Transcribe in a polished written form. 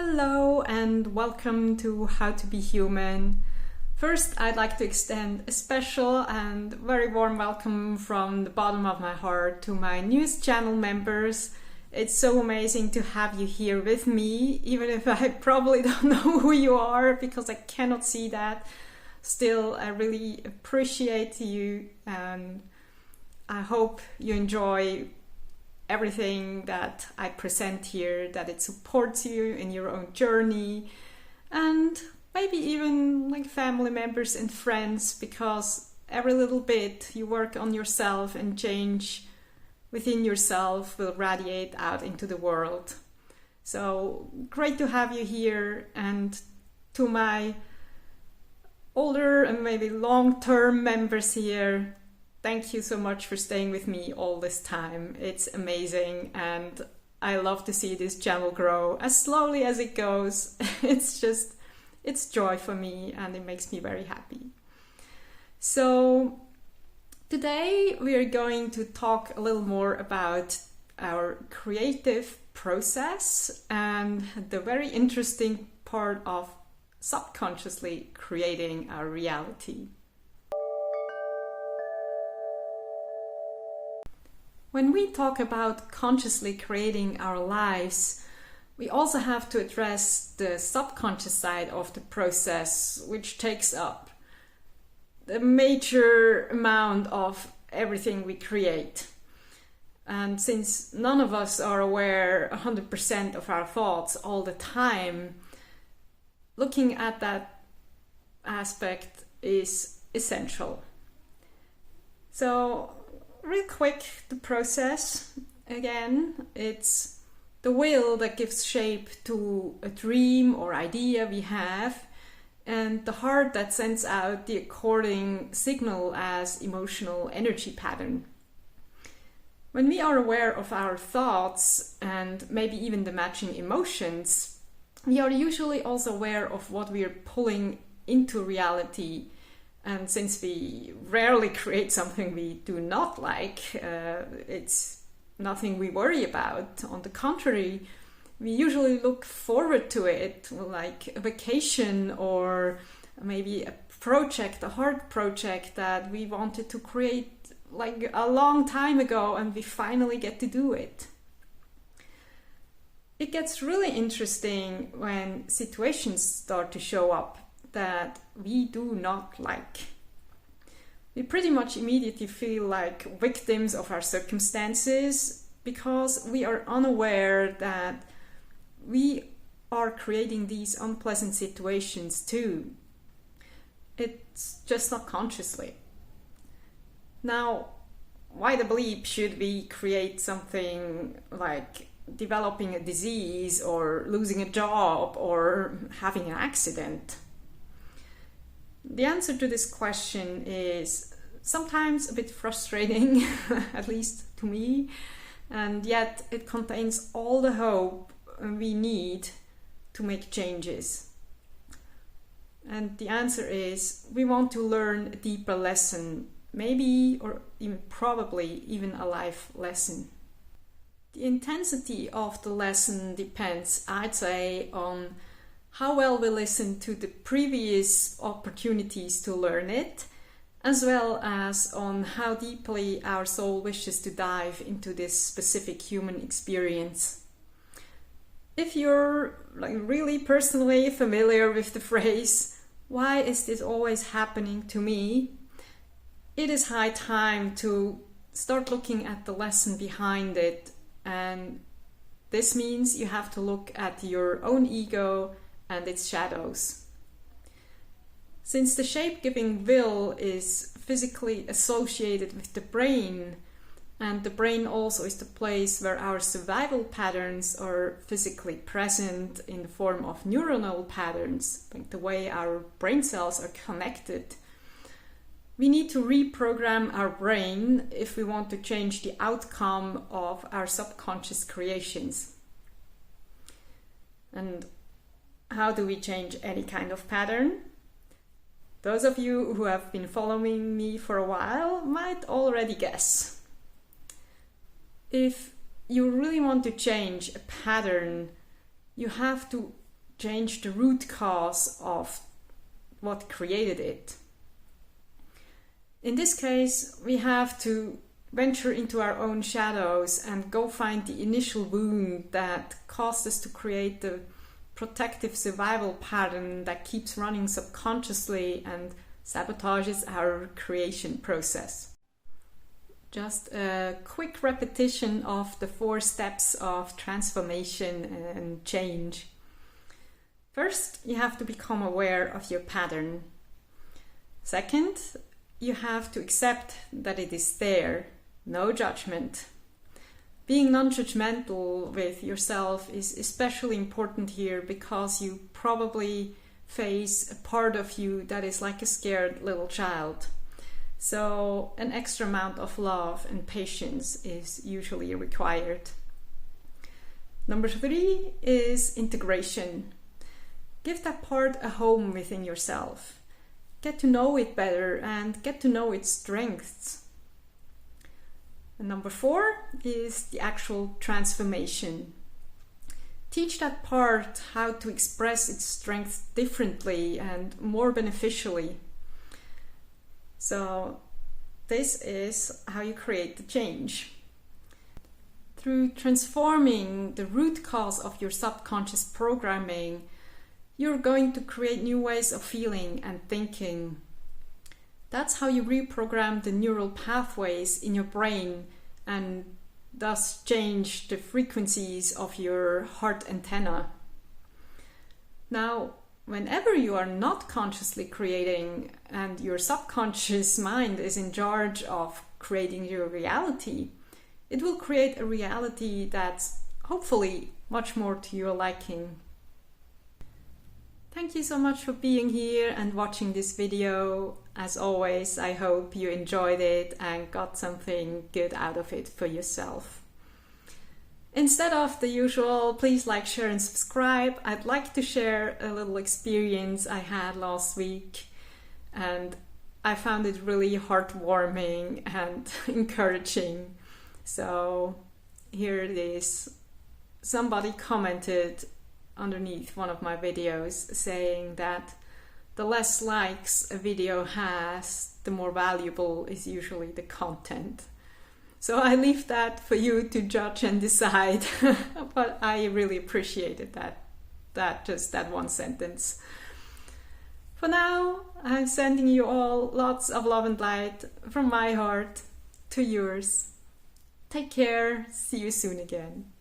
Hello and welcome to How to Be Human. First, I'd like to extend a special and very warm welcome from the bottom of my heart to my newest channel members. It's so amazing to have you here with me, even if I probably don't know who you are because I cannot see that. Still, I really appreciate you and I hope you enjoy everything that I present here, that it supports you in your own journey, and maybe even like family members and friends, because every little bit you work on yourself and change within yourself will radiate out into the world. So great to have you here, and to my older and maybe long-term members here, thank you so much for staying with me all this time. It's amazing and I love to see this channel grow as slowly as it goes. It's joy for me and it makes me very happy. So today we are going to talk a little more about our creative process and the very interesting part of subconsciously creating our reality. When we talk about consciously creating our lives, we also have to address the subconscious side of the process, which takes up the major amount of everything we create. And since none of us are aware 100% of our thoughts all the time, looking at that aspect is essential. So, real quick, the process, again, it's the will that gives shape to a dream or idea we have, and the heart that sends out the according signal as emotional energy pattern. When we are aware of our thoughts and maybe even the matching emotions, we are usually also aware of what we are pulling into reality. And since we rarely create something we do not like, it's nothing we worry about. On the contrary, we usually look forward to it, like a vacation or maybe a project, a hard project that we wanted to create like a long time ago and we finally get to do it. It gets really interesting when situations start to show up that we do not like. We pretty much immediately feel like victims of our circumstances because we are unaware that we are creating these unpleasant situations too. It's just not consciously. Now, why the bleep should we create something like developing a disease or losing a job or having an accident? The answer to this question is sometimes a bit frustrating, at least to me, and yet it contains all the hope we need to make changes. And the answer is we want to learn a deeper lesson, maybe or even probably even a life lesson. The intensity of the lesson depends, I'd say, on how well we listen to the previous opportunities to learn it, as well as on how deeply our soul wishes to dive into this specific human experience. If you're really personally familiar with the phrase, "Why is this always happening to me?" it is high time to start looking at the lesson behind it, and this means you have to look at your own ego and its shadows. Since the shape-giving will is physically associated with the brain, and the brain also is the place where our survival patterns are physically present in the form of neuronal patterns, like the way our brain cells are connected, we need to reprogram our brain if we want to change the outcome of our subconscious creations. And how do we change any kind of pattern? Those of you who have been following me for a while might already guess. If you really want to change a pattern, you have to change the root cause of what created it. In this case, we have to venture into our own shadows and go find the initial wound that caused us to create the protective survival pattern that keeps running subconsciously and sabotages our creation process. Just a quick repetition of the 4 steps of transformation and change. First, you have to become aware of your pattern. Second, you have to accept that it is there, no judgment. Being non-judgmental with yourself is especially important here because you probably face a part of you that is like a scared little child. So an extra amount of love and patience is usually required. Number 3 is integration. Give that part a home within yourself. Get to know it better and get to know its strengths. And number 4 is the actual transformation. Teach that part how to express its strengths differently and more beneficially. So this is how you create the change. Through transforming the root cause of your subconscious programming, you're going to create new ways of feeling and thinking. That's how you reprogram the neural pathways in your brain and thus change the frequencies of your heart antenna. Now, whenever you are not consciously creating and your subconscious mind is in charge of creating your reality, it will create a reality that's hopefully much more to your liking. Thank you so much for being here and watching this video. As always, I hope you enjoyed it and got something good out of it for yourself. Instead of the usual, please like, share and subscribe. I'd like to share a little experience I had last week, and I found it really heartwarming and encouraging. So here it is. Somebody commented underneath one of my videos saying that the less likes a video has, the more valuable is usually the content. So I leave that for you to judge and decide, but I really appreciated that one sentence. For now, I'm sending you all lots of love and light from my heart to yours. Take care, see you soon again.